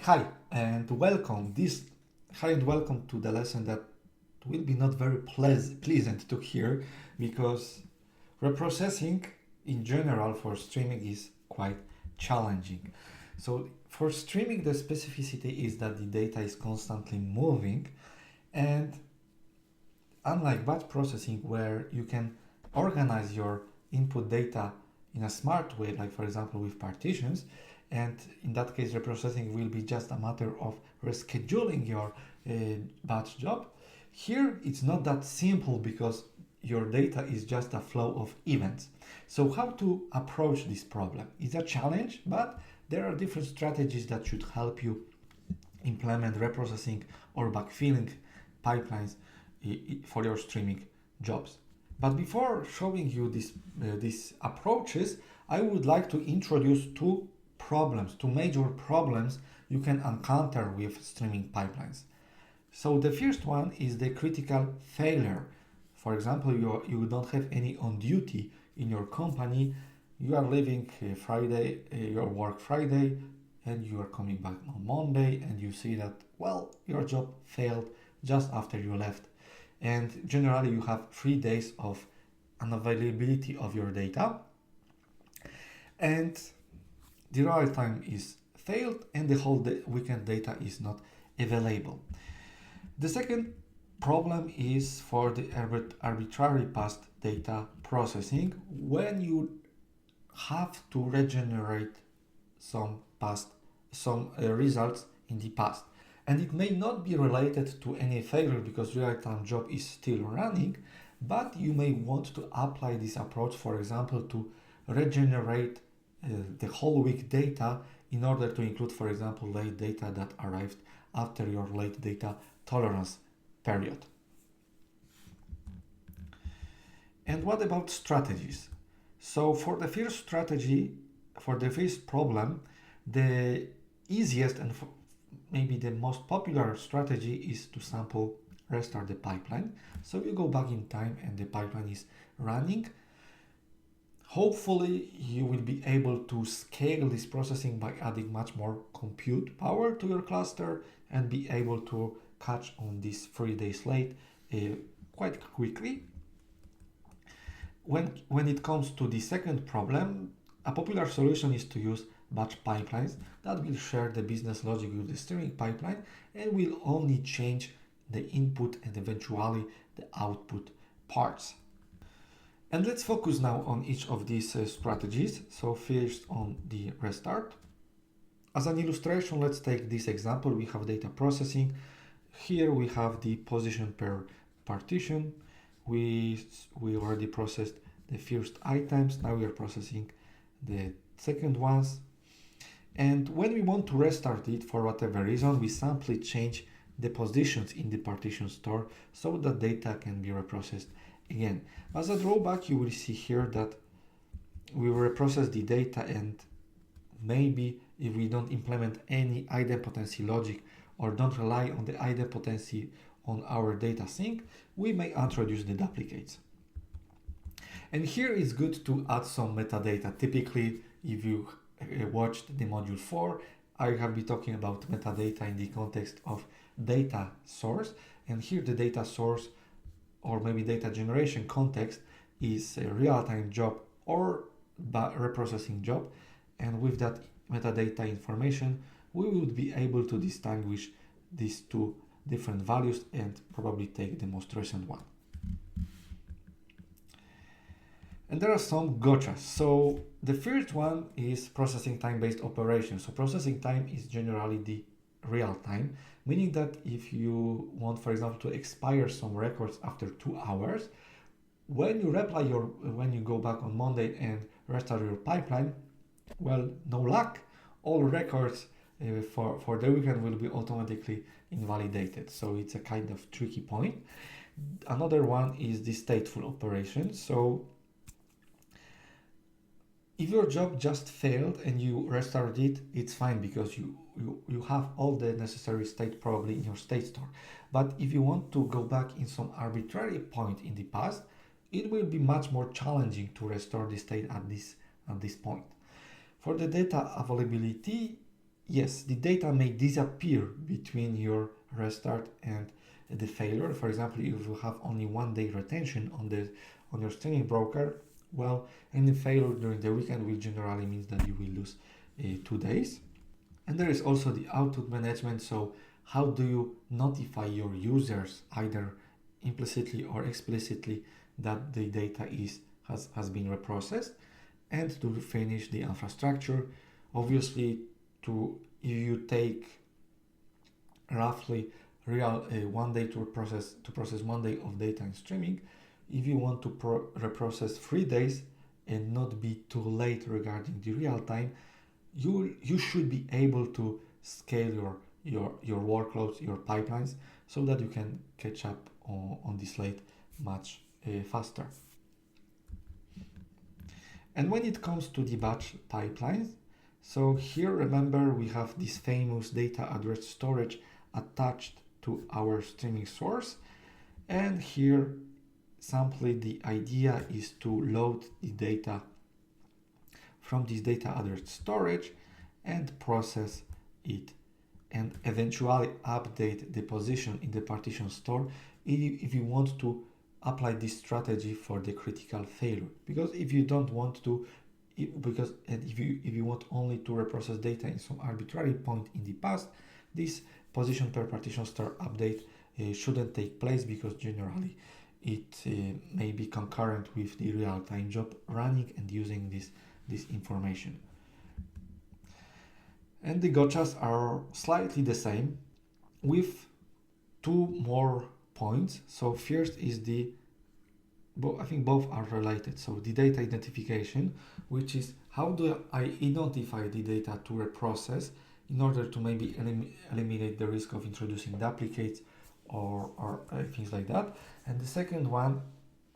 Hi and welcome. Hi and welcome to the lesson that will be not very pleasant to hear because reprocessing in general for streaming is quite challenging. So for streaming, the specificity is that the data is constantly moving, and unlike batch processing where you can organize your input data in a smart way, like for example with partitions, and in that case reprocessing will be just a matter of rescheduling your batch job. Here it's not that simple because your data is just a flow of events. So how to approach this problem is a challenge, but there are different strategies that should help you implement reprocessing or backfilling pipelines for your streaming jobs. But before showing you these approaches, I would like to introduce two major problems you can encounter with streaming pipelines. So the first one is the critical failure. For example, you don't have any on duty in your company, you are leaving Friday, your work Friday, and you are coming back on Monday and you see that, well, your job failed just after you left. And generally you have 3 days of unavailability of your data, and the real time is failed and the whole weekend data is not available. The second problem is for the arbitrary past data processing when you have to regenerate some results in the past. And it may not be related to any failure because real-time job is still running, but you may want to apply this approach, for example, to regenerate the whole week data in order to include, for example, late data that arrived after your late data tolerance period. And what about strategies? So for the first strategy, for the first problem, the easiest and maybe the most popular strategy is to sample restart the pipeline. So you go back in time and the pipeline is running. Hopefully you will be able to scale this processing by adding much more compute power to your cluster and be able to catch on this 3 days late quite quickly. When it comes to the second problem, a popular solution is to use batch pipelines that will share the business logic with the streaming pipeline and will only change the input and eventually the output parts. And let's focus now on each of these strategies. So first on the restart. As an illustration, let's take this example. We have data processing. Here we have the position per partition. We already processed the first items. Now we are processing the second ones. And when we want to restart it for whatever reason, we simply change the positions in the partition store so that data can be reprocessed again. As a drawback, you will see here that we will reprocess the data, and maybe if we don't implement any idempotency logic or don't rely on the idempotency on our data sync, we may introduce the duplicates. And here it's good to add some metadata. Typically, if you watched the module 4, I have been talking about metadata in the context of data source, and here the data source or maybe data generation context is a real-time job or reprocessing job, and with that metadata information we would be able to distinguish these two different values and probably take the most recent one. And there are some gotchas. So the first one is processing time-based operations. So processing time is generally the real time, meaning that if you want, for example, to expire some records after 2 hours, when you go back on Monday and restart your pipeline, well, no luck, all records for the weekend will be automatically invalidated. So it's a kind of tricky point. Another one is the stateful operation. So if your job just failed and you restart it, it's fine because you have all the necessary state probably in your state store. But if you want to go back in some arbitrary point in the past, it will be much more challenging to restore the state at this point. For the data availability, yes, the data may disappear between your restart and the failure. For example, if you have only 1 day retention on your streaming broker, well, any failure during the weekend will generally mean that you will lose 2 days. And there is also the output management. So how do you notify your users, either implicitly or explicitly, that the data has been reprocessed? And to finish the infrastructure, obviously, if you take roughly 1 day to process 1 day of data in streaming, if you want to reprocess 3 days and not be too late regarding the real time, you should be able to scale your workloads, your pipelines, so that you can catch up on this late much faster. And when it comes to the batch pipelines, so here remember we have this famous data address storage attached to our streaming source, and here simply the idea is to load the data from this data address storage and process it, and eventually update the position in the partition store if you want to apply this strategy for the critical failure. Because if you don't want to, if you want only to reprocess data in some arbitrary point in the past, this position per partition store update shouldn't take place, because generally it may be concurrent with the real-time job running and using this information. And the gotchas are slightly the same, with 2 more points. So first is I think both are related. So the data identification, which is how do I identify the data to reprocess in order to maybe eliminate the risk of introducing duplicates or things like that. And the second one,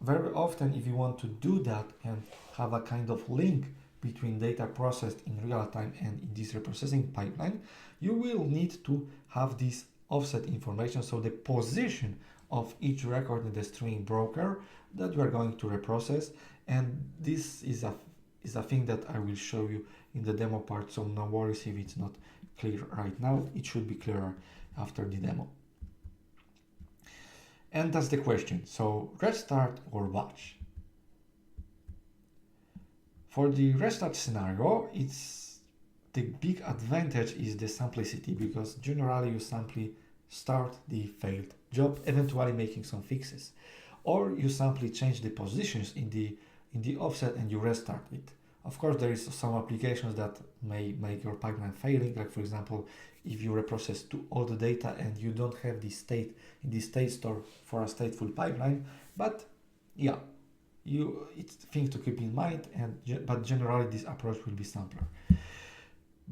very often if you want to do that and have a kind of link between data processed in real time and in this reprocessing pipeline, you will need to have this offset information, so the position of each record in the streaming broker that you are going to reprocess. And this is a thing that I will show you in the demo part, so no worries if it's not clear right now. It should be clearer after the demo. And that's the question. So restart or batch? For the restart scenario, the big advantage is the simplicity, because generally you simply start the failed job, eventually making some fixes, or you simply change the positions in the offset and you restart it. Of course, there is some applications that may make your pipeline failing, like for example, if you reprocess all the data and you don't have the state in the state store for a stateful pipeline. But yeah, it's things to keep in mind, but generally this approach will be simpler.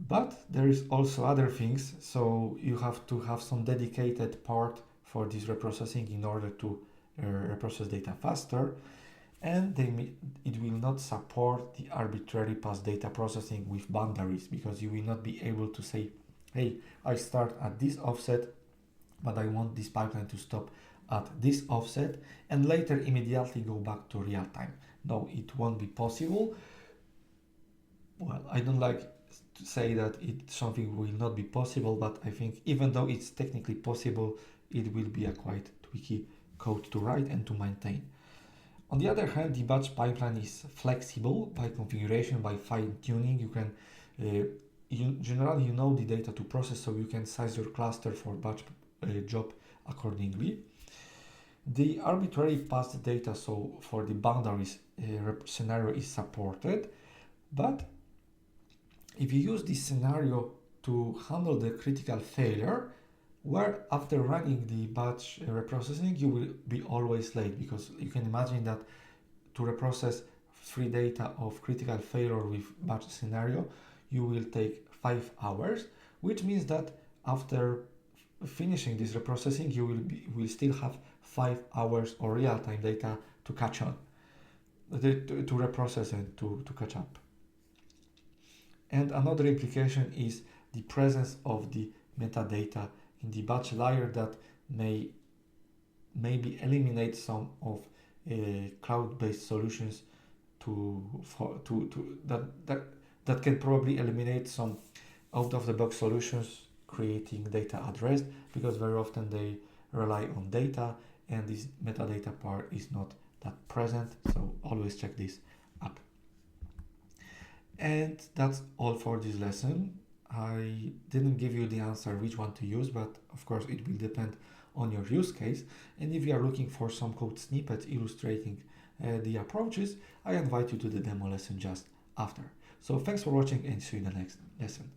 But there is also other things, so you have to have some dedicated part for this reprocessing in order to reprocess data faster, and it will not support the arbitrary past data processing with boundaries, because you will not be able to say, hey, I start at this offset, but I want this pipeline to stop at this offset and later immediately go back to real time. No, it won't be possible. Well, I don't like to say that something will not be possible, but I think even though it's technically possible, it will be a quite tricky code to write and to maintain. On the other hand, the batch pipeline is flexible by configuration, by fine-tuning. You can generally you know the data to process, so you can size your cluster for batch job accordingly. The arbitrary past data, so for the boundaries scenario, is supported, but if you use this scenario to handle the critical failure, where after running the batch reprocessing, you will be always late, because you can imagine that to reprocess 3 data of critical failure with batch scenario, you will take 5 hours, which means that after finishing this reprocessing, you will still have 5 hours of real-time data to catch on, to reprocess and to catch up. And another implication is the presence of the metadata in the batch layer that may maybe eliminate some of cloud-based solutions that can probably eliminate some out-of-the-box solutions creating data at rest, because very often they rely on data and this metadata part is not that present, so always check this up. And that's all for this lesson. I didn't give you the answer which one to use, but of course it will depend on your use case. And if you are looking for some code snippets illustrating the approaches, I invite you to the demo lesson just after. So thanks for watching and see you in the next lesson.